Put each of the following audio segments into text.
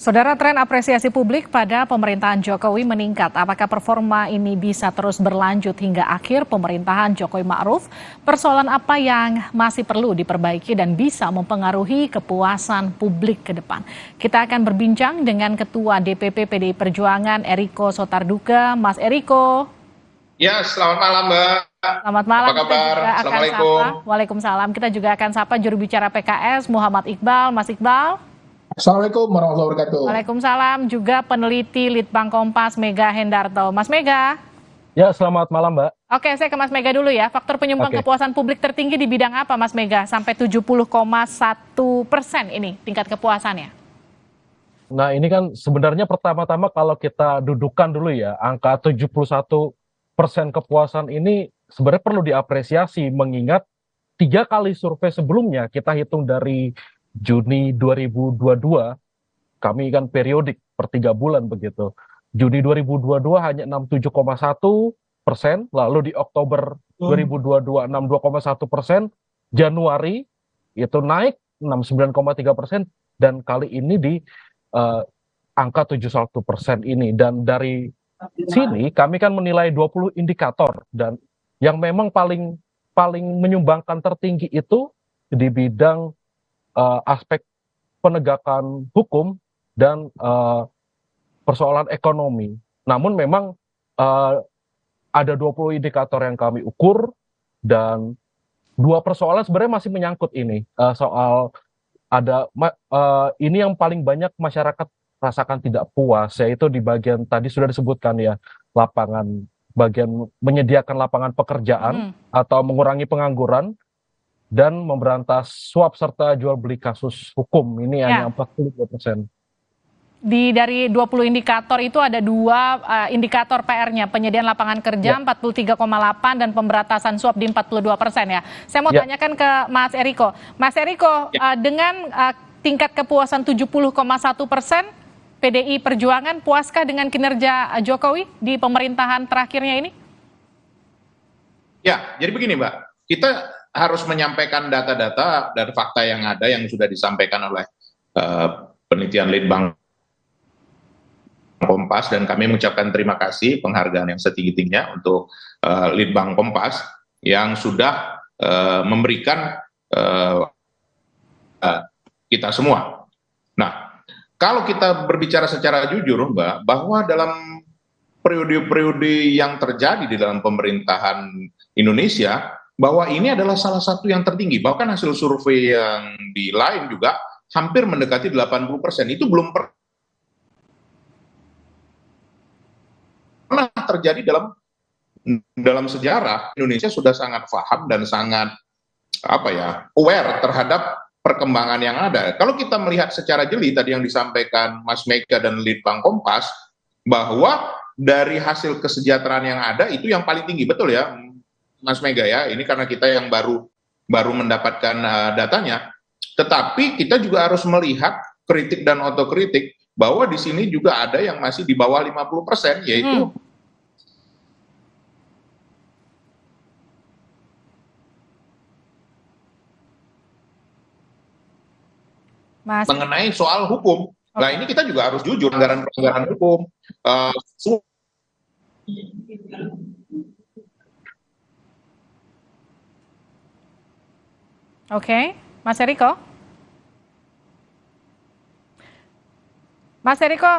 Saudara, tren apresiasi publik pada pemerintahan Jokowi meningkat. Apakah performa ini bisa terus berlanjut hingga akhir pemerintahan Jokowi Ma'ruf? Persoalan apa yang masih perlu diperbaiki dan bisa mempengaruhi kepuasan publik ke depan? Kita akan berbincang dengan Ketua DPP PDI Perjuangan Eriko Sotarduga. Mas Eriko. Ya, selamat malam Mbak. Selamat malam. Apa kabar? Kita juga akan Assalamualaikum. sapa. Waalaikumsalam. Kita juga akan sapa juru bicara PKS Muhammad Iqbal. Mas Iqbal. Assalamualaikum warahmatullahi wabarakatuh. Waalaikumsalam, juga peneliti Litbang Kompas Mega Hendarto. Mas Mega. Ya, selamat malam Mbak. Oke, saya ke Mas Mega dulu ya. Faktor penyumbang kepuasan publik tertinggi di bidang apa Mas Mega? Sampai 70,1% ini tingkat kepuasannya. Nah, ini kan sebenarnya pertama-tama kalau kita dudukan dulu ya, angka 71% kepuasan ini sebenarnya perlu diapresiasi mengingat 3 kali survei sebelumnya kita hitung dari Juni 2022, kami kan periodik per 3 bulan begitu. Juni 2022 hanya 67,1%, lalu di Oktober 2022 62,1%, Januari itu naik 69,3%, dan kali ini di angka 71% ini. Dan dari sini kami kan menilai 20 indikator, dan yang memang paling menyumbangkan tertinggi itu di bidang aspek penegakan hukum dan persoalan ekonomi. Namun memang ada 20 indikator yang kami ukur, dan 2 persoalan sebenarnya masih menyangkut ini. Soal ada ini yang paling banyak masyarakat rasakan tidak puas, yaitu di bagian tadi sudah disebutkan ya, bagian menyediakan lapangan pekerjaan atau mengurangi pengangguran, dan memberantas suap serta jual beli kasus hukum. Ini hanya 42%. Dari 20 indikator itu ada 2 indikator PR-nya, penyediaan lapangan kerja 43,8 dan pemberantasan suap di 42% ya. Saya mau tanyakan ke Mas Eriko. Mas Eriko, dengan tingkat kepuasan 70,1%, PDI Perjuangan puaskah dengan kinerja Jokowi di pemerintahan terakhirnya ini? Ya, jadi begini Mbak, kita harus menyampaikan data-data dan fakta yang ada yang sudah disampaikan oleh penelitian Litbang Kompas, dan kami mengucapkan terima kasih penghargaan yang setinggi-tingginya untuk Litbang Kompas yang sudah memberikan kita semua. Nah, kalau kita berbicara secara jujur Mbak, bahwa dalam periode-periode yang terjadi di dalam pemerintahan Indonesia, bahwa ini adalah salah satu yang tertinggi. Bahkan hasil survei yang di lain juga hampir mendekati 80%. Itu belum pernah terjadi dalam sejarah. Indonesia sudah sangat paham dan sangat aware terhadap perkembangan yang ada. Kalau kita melihat secara jeli tadi yang disampaikan Mas Mega dan Litbang Kompas, bahwa dari hasil kesejahteraan yang ada itu yang paling tinggi, betul ya Mas Mega ya, ini karena kita yang baru mendapatkan datanya. Tetapi kita juga harus melihat kritik dan otokritik bahwa di sini juga ada yang masih di bawah 50%, yaitu mengenai soal hukum. Nah, ini kita juga harus jujur, pelanggaran hukum. Oke, Mas Eriko. Mas Eriko,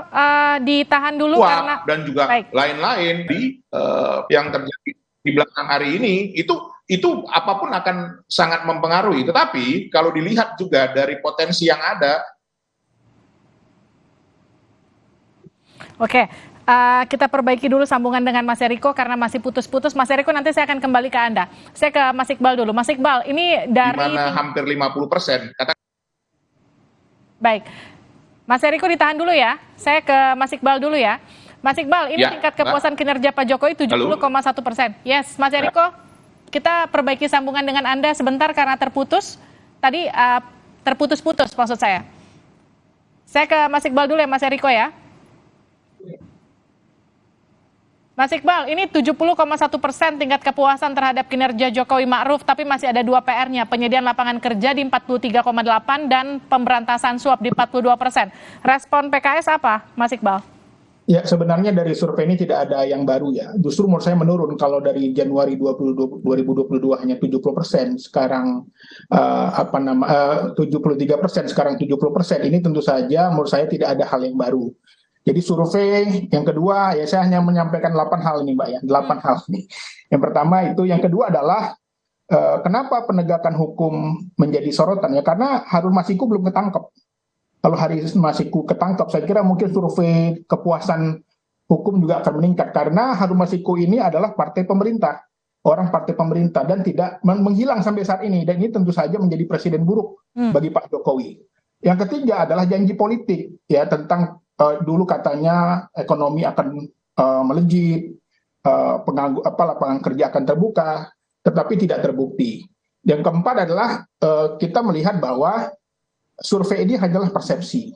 ditahan dulu karena dan juga lain-lain yang terjadi di belakang hari ini, itu apapun akan sangat mempengaruhi. Tetapi kalau dilihat juga dari potensi yang ada. Oke, kita perbaiki dulu sambungan dengan Mas Eriko karena masih putus-putus. Mas Eriko, nanti saya akan kembali ke Anda. Saya ke Mas Iqbal dulu. Mas Iqbal, ini dari... Di mana hampir 50%. Baik. Mas Eriko ditahan dulu ya. Saya ke Mas Iqbal dulu ya. Mas Iqbal, ini tingkat kepuasan kinerja Pak Jokowi 70,1%. Yes, Mas Eriko, kita perbaiki sambungan dengan Anda sebentar karena terputus. Tadi terputus-putus maksud saya. Saya ke Mas Iqbal dulu ya, Mas Eriko ya. Mas Iqbal, ini 70,1% tingkat kepuasan terhadap kinerja Jokowi Ma'ruf, tapi masih ada dua PR-nya, penyediaan lapangan kerja di 43,8 dan pemberantasan suap di 42%. Respon PKS apa, Mas Iqbal? Ya, sebenarnya dari survei ini tidak ada yang baru ya. Justru menurut saya menurun kalau dari Januari 2022 hanya 70%, sekarang 73%, sekarang 70%. Ini tentu saja menurut saya tidak ada hal yang baru. Jadi survei yang kedua, ya saya hanya menyampaikan 8 hal ini Mbak ya, 8 hal ini. Yang pertama itu, yang kedua adalah kenapa penegakan hukum menjadi sorotan ya, karena Harun Masiku belum ketangkep. Kalau Harun Masiku ketangkep, saya kira mungkin survei kepuasan hukum juga akan meningkat, karena Harun Masiku ini adalah partai pemerintah, orang partai pemerintah, dan tidak menghilang sampai saat ini, dan ini tentu saja menjadi presiden buruk bagi Pak Jokowi. Yang ketiga adalah janji politik ya, tentang dulu katanya ekonomi akan melejit, lapangan kerja akan terbuka, tetapi tidak terbukti. Yang keempat adalah kita melihat bahwa survei ini hanyalah persepsi.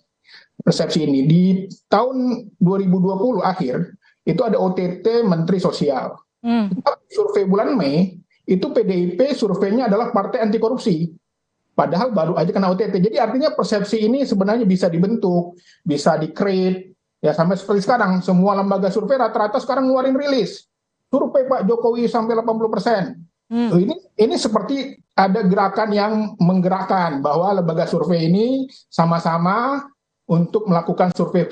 Persepsi ini di tahun 2020 akhir itu ada OTT Menteri Sosial. Survei bulan Mei itu PDIP surveinya adalah partai anti korupsi. Padahal baru aja kena OTT. Jadi artinya persepsi ini sebenarnya bisa dibentuk, bisa di-create. Ya sampai seperti sekarang, semua lembaga survei rata-rata sekarang ngeluarin rilis. Survei Pak Jokowi sampai 80%. Ini seperti ada gerakan yang menggerakkan bahwa lembaga survei ini sama-sama untuk melakukan survei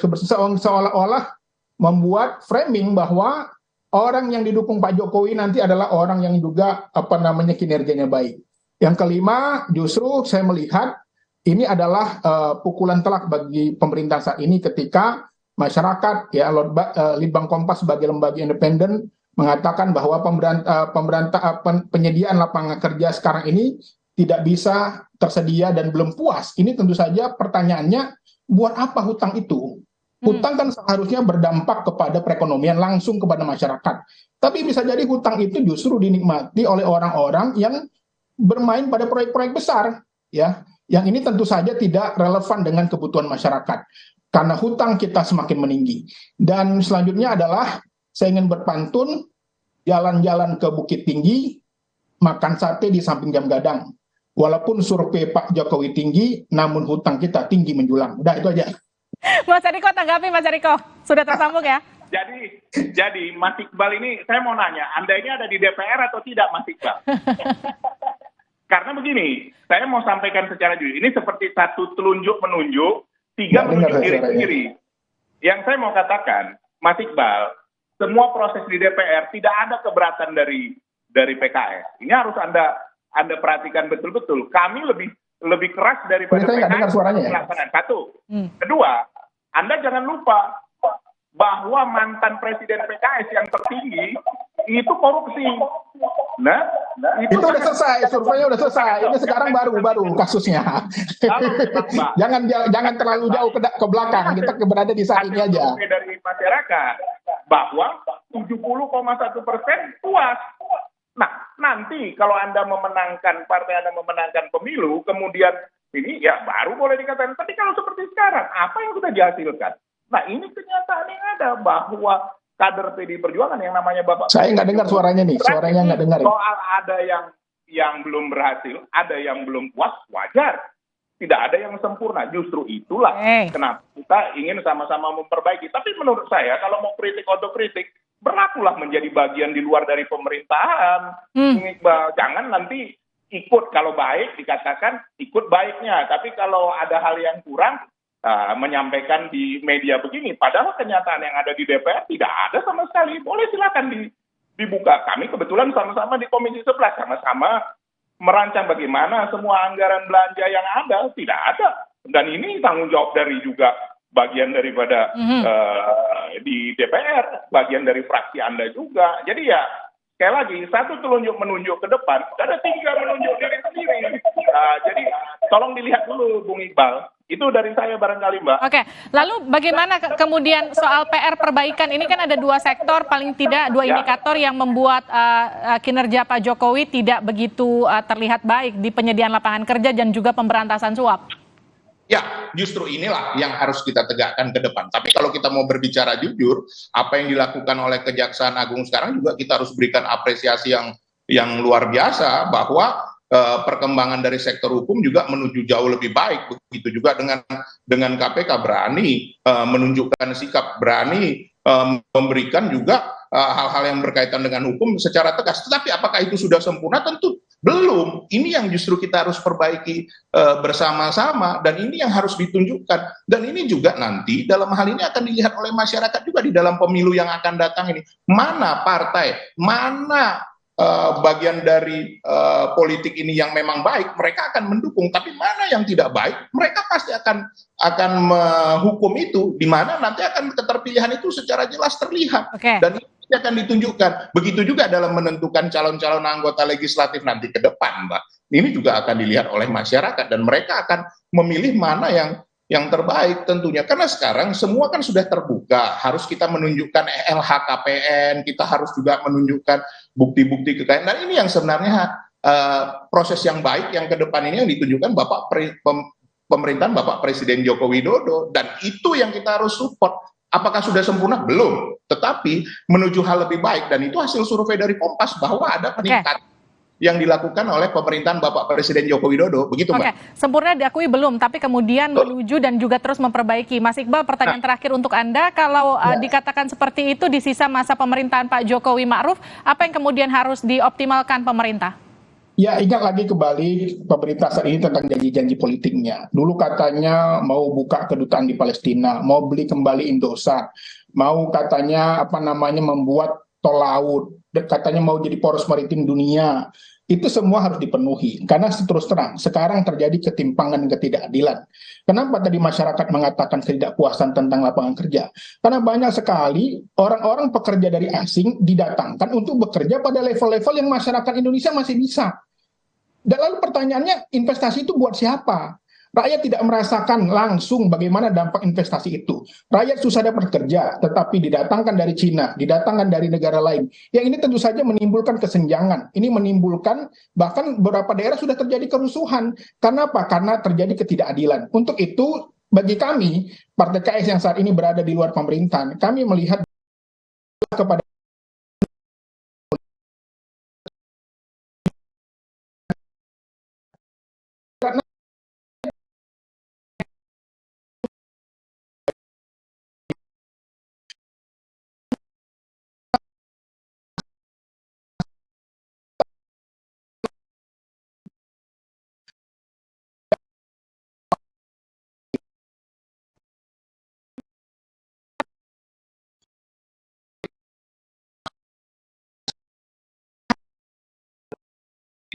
seolah-olah membuat framing bahwa orang yang didukung Pak Jokowi nanti adalah orang yang juga kinerjanya baik. Yang kelima, justru saya melihat ini adalah pukulan telak bagi pemerintah saat ini ketika masyarakat, ya Litbang Kompas sebagai lembaga independen mengatakan bahwa penyediaan lapangan kerja sekarang ini tidak bisa tersedia dan belum puas. Ini tentu saja pertanyaannya, buat apa hutang itu? Hutang kan seharusnya berdampak kepada perekonomian langsung kepada masyarakat. Tapi bisa jadi hutang itu justru dinikmati oleh orang-orang yang bermain pada proyek-proyek besar, ya, yang ini tentu saja tidak relevan dengan kebutuhan masyarakat karena hutang kita semakin meninggi. Dan selanjutnya adalah saya ingin berpantun, jalan-jalan ke Bukit Tinggi, makan sate di samping Jam Gadang. Walaupun survei Pak Jokowi tinggi, namun hutang kita tinggi menjulang. Udah itu aja. Mas Eriko, tanggapi Mas Eriko, sudah tersambung ya? Jadi Mas Iqbal ini, saya mau nanya, Anda ini ada di DPR atau tidak, Mas Iqbal? Karena begini, saya mau sampaikan secara jujur, ini seperti satu telunjuk-menunjuk, tiga menunjuk diri sendiri. Yang saya mau katakan, Mas Iqbal, semua proses di DPR tidak ada keberatan dari PKS. Ini harus Anda perhatikan betul-betul. Kami lebih keras daripada PKS. Satu. Kedua, Anda jangan lupa bahwa mantan presiden PKS yang tertinggi itu korupsi. Nah, itu udah selesai, surveinya udah selesai. Ini sekarang baru kasusnya. jangan terlalu jauh ke belakang. Kita berada di saat ini aja. Dari masyarakat bahwa 70,1% puas. Nah, nanti kalau partai Anda memenangkan pemilu, kemudian ini ya baru boleh dikatakan. Tapi kalau seperti sekarang, apa yang sudah dihasilkan? Nah, ini kenyataan yang ada bahwa kader PDI Perjuangan yang namanya Bapak. Saya nggak dengar suaranya nih, suaranya nggak dengar. Soal ada yang belum berhasil, ada yang belum puas, wajar. Tidak ada yang sempurna. Justru itulah kenapa kita ingin sama-sama memperbaiki. Tapi menurut saya, kalau mau kritik otokritik, berlakulah menjadi bagian di luar dari pemerintahan. Jangan nanti ikut, kalau baik dikatakan ikut baiknya. Tapi kalau ada hal yang kurang, menyampaikan di media begini, padahal kenyataan yang ada di DPR tidak ada sama sekali. Boleh silakan dibuka. Kami kebetulan sama-sama di Komisi 11, sama-sama merancang bagaimana semua anggaran belanja yang ada, tidak ada. Dan ini tanggung jawab dari juga bagian daripada di DPR, bagian dari fraksi Anda juga. Jadi ya, sekali lagi, satu telunjuk menunjuk ke depan, ada tiga menunjuk diri sendiri. Jadi tolong dilihat dulu, Bung Iqbal. Itu dari saya barangkali, Mbak. Oke, lalu bagaimana kemudian soal PR perbaikan ini? Kan ada dua sektor, paling tidak dua indikator yang membuat kinerja Pak Jokowi tidak begitu terlihat baik di penyediaan lapangan kerja dan juga pemberantasan suap. Ya, justru inilah yang harus kita tegakkan ke depan. Tapi kalau kita mau berbicara jujur, apa yang dilakukan oleh Kejaksaan Agung sekarang juga kita harus berikan apresiasi yang luar biasa, bahwa perkembangan dari sektor hukum juga menuju jauh lebih baik. Begitu juga dengan KPK, berani menunjukkan sikap, berani memberikan juga hal-hal yang berkaitan dengan hukum secara tegas. Tetapi apakah itu sudah sempurna? Tentu belum. Ini yang justru kita harus perbaiki bersama-sama, dan ini yang harus ditunjukkan. Dan ini juga nanti dalam hal ini akan dilihat oleh masyarakat juga di dalam pemilu yang akan datang ini. Mana partai, mana bagian dari politik ini yang memang baik, mereka akan mendukung. Tapi mana yang tidak baik, mereka pasti akan menghukum itu, di mana nanti akan keterpilihan itu secara jelas terlihat. Dan ini akan ditunjukkan. Begitu juga dalam menentukan calon-calon anggota legislatif nanti ke depan, Mbak. Ini juga akan dilihat oleh masyarakat, dan mereka akan memilih mana yang terbaik tentunya. Karena sekarang semua kan sudah terbuka, harus kita menunjukkan LHKPN, kita harus juga menunjukkan bukti-bukti kekayaan. Dan ini yang sebenarnya proses yang baik yang ke depan ini yang ditunjukkan pemerintahan Bapak Presiden Joko Widodo, dan itu yang kita harus support. Apakah sudah sempurna? Belum. Tetapi menuju hal lebih baik, dan itu hasil survei dari Kompas bahwa ada peningkatan yang dilakukan oleh pemerintahan Bapak Presiden Joko Widodo. Begitu, Mbak. Sempurna diakui belum, tapi kemudian menuju dan juga terus memperbaiki. Mas Iqbal, pertanyaan terakhir untuk Anda, kalau dikatakan seperti itu di sisa masa pemerintahan Pak Jokowi Ma'ruf, apa yang kemudian harus dioptimalkan pemerintah? Ya, ingat lagi kembali pemerintah saat ini tentang janji-janji politiknya. Dulu katanya mau buka kedutaan di Palestina, mau beli kembali Indosat, mau katanya membuat tol laut, katanya mau jadi poros maritim dunia. Itu semua harus dipenuhi, karena terus terang sekarang terjadi ketimpangan dan ketidakadilan. Kenapa tadi masyarakat mengatakan ketidakpuasan tentang lapangan kerja? Karena banyak sekali orang-orang pekerja dari asing didatangkan untuk bekerja pada level-level yang masyarakat Indonesia masih bisa. Dan lalu pertanyaannya, investasi itu buat siapa? Rakyat tidak merasakan langsung bagaimana dampak investasi itu. Rakyat susah dapat kerja, tetapi didatangkan dari Cina, didatangkan dari negara lain. Yang ini tentu saja menimbulkan kesenjangan. Ini menimbulkan, bahkan beberapa daerah sudah terjadi kerusuhan. Karena apa? Karena terjadi ketidakadilan. Untuk itu, bagi kami, Partai KS yang saat ini berada di luar pemerintahan, kami melihat kepada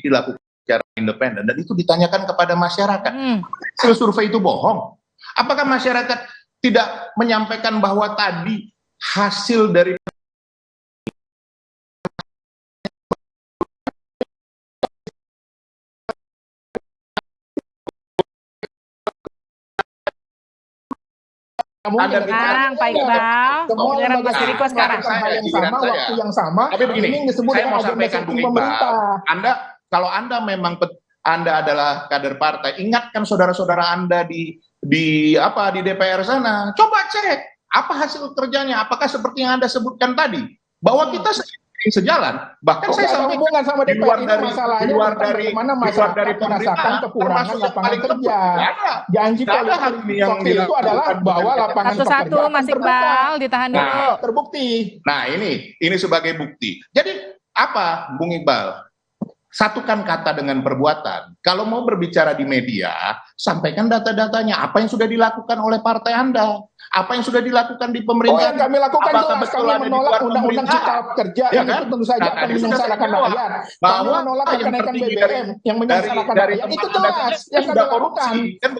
dilakukan secara independen, dan itu ditanyakan kepada masyarakat. Hasil survei itu bohong? Apakah masyarakat tidak menyampaikan bahwa tadi hasil dari Ada Pak Iqbal, kemudian Mas Riko sekarang hal yang sama, waktu yang sama. Tapi begini, ini disebut saya mau agenda sampaikan setting Bung Iqbal, pemerintah. kalau Anda memang Anda adalah kader partai, ingatkan saudara-saudara Anda di DPR sana, coba cek apa hasil kerjanya, apakah seperti yang Anda sebutkan tadi, bahwa kita sejalan, bahkan saya sampaikan sama di luar dari bagaimana masyarakat merasakan kekurangan lapangan kerja. Janji politik itu adalah bahwa lapangan pekerjaan satu-satu Mas Iqbal ditahan dulu. Terbukti. Nah, ini sebagai bukti. Jadi apa, Bung Iqbal? Satukan kata dengan perbuatan. Kalau mau berbicara di media, sampaikan data-datanya. Apa yang sudah dilakukan oleh partai Anda? Apa yang sudah dilakukan di pemerintah? Yang kami lakukan jelas, kami menolak undang-undang cipta kerja yang itu tentu saja akan menyengsarakan rakyat. Kami menolak kenaikan BBM yang menyengsarakan rakyat. Itu jelas yang kami lakukan.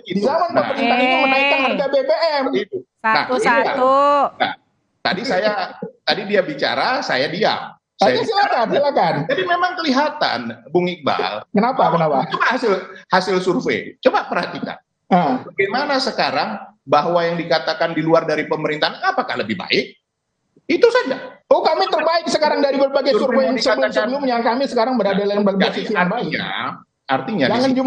Di zaman pemerintah itu menaikkan harga BBM. Satu-satu. Tadi dia bicara, saya diam. Silakan. Jadi memang kelihatan, Bung Iqbal. Kenapa? Coba hasil survei. Coba perhatikan. Bagaimana sekarang bahwa yang dikatakan di luar dari pemerintahan, apakah lebih baik? Itu saja. Oh, kami terbaik sekarang dari berbagai survei yang sebelumnya. Kami sekarang berada dalam berbagai sisi yang baik. Artinya di Jangan sini-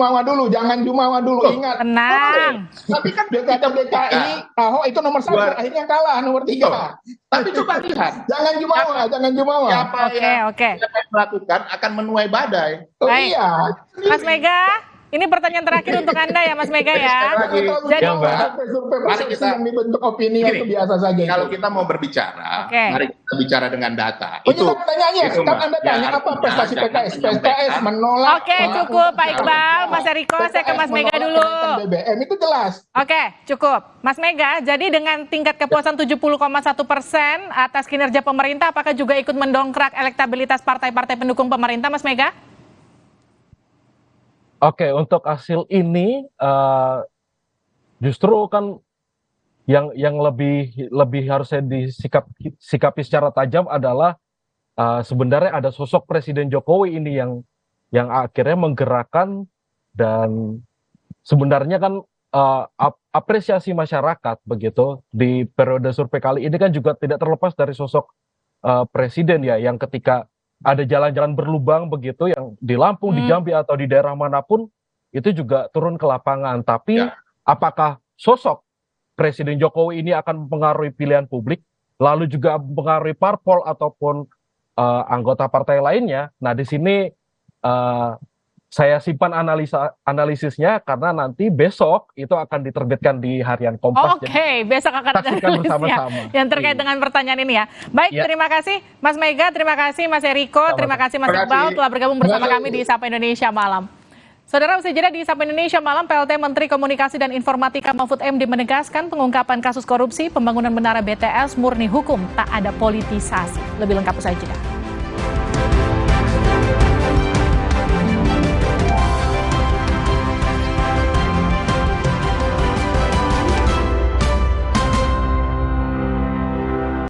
jumawa dulu, Loh, ingat. Tenang. tapi kan Pilkada DKI, Ahok itu nomor 1, Dua- akhirnya kalah nomor 3. tapi coba lihat Jangan jumawa. siapa Oke. siapa yang melakukan akan menuai badai. Oh Baik. iya. Mas Mega, ini pertanyaan terakhir untuk Anda ya Mas Mega ya. Sekali lagi. Jadi- Ya, Mbak. Survei Mari persepsi kita- yang dibentuk opini Gini, itu biasa saja. Kalau itu. kita mau berbicara, Oke. mari kita bicara dengan data. Oh, kita tanyanya, itu, kan Mbak. Anda tanya Ya, apa artinya prestasi jangan PKS? PKS menyampaikan. menolak. Oke, cukup Pak Iqbal, Mas Eriko, saya ke Mas Mega menolak dulu. kenaikan BBM itu jelas. Oke, cukup. Mas Mega, jadi dengan tingkat kepuasan 70,1% atas kinerja pemerintah, apakah juga ikut mendongkrak elektabilitas partai-partai pendukung pemerintah, Mas Mega? Oke, untuk hasil ini justru kan yang lebih harusnya disikapi secara tajam adalah sebenarnya ada sosok Presiden Jokowi ini yang akhirnya menggerakkan, dan sebenarnya kan apresiasi masyarakat begitu di periode survei kali ini kan juga tidak terlepas dari sosok presiden ya, yang ketika ada jalan-jalan berlubang begitu yang di Lampung, di Jambi atau di daerah manapun itu juga turun ke lapangan. Tapi Ya. apakah sosok Presiden Jokowi ini akan mempengaruhi pilihan publik, lalu juga mempengaruhi parpol ataupun anggota partai lainnya? Nah, di sini saya simpan analisisnya karena nanti besok itu akan diterbitkan di harian Kompas. Oke, besok akan ada saksikan rilisnya bersama-sama. yang terkait Iya. dengan pertanyaan ini ya. Baik, Ya. terima kasih Mas Mega, terima kasih Mas Eriko, Sama-sama. terima kasih Mas Terima Iqbal kasih. telah bergabung bersama Terima kami kasih. di Sapa Indonesia Malam. Saudara, usai jeda di Sapa Indonesia Malam, PLT Menteri Komunikasi dan Informatika Mahfud MD menegaskan pengungkapan kasus korupsi pembangunan menara BTS murni hukum, tak ada politisasi. Lebih lengkap usai jeda.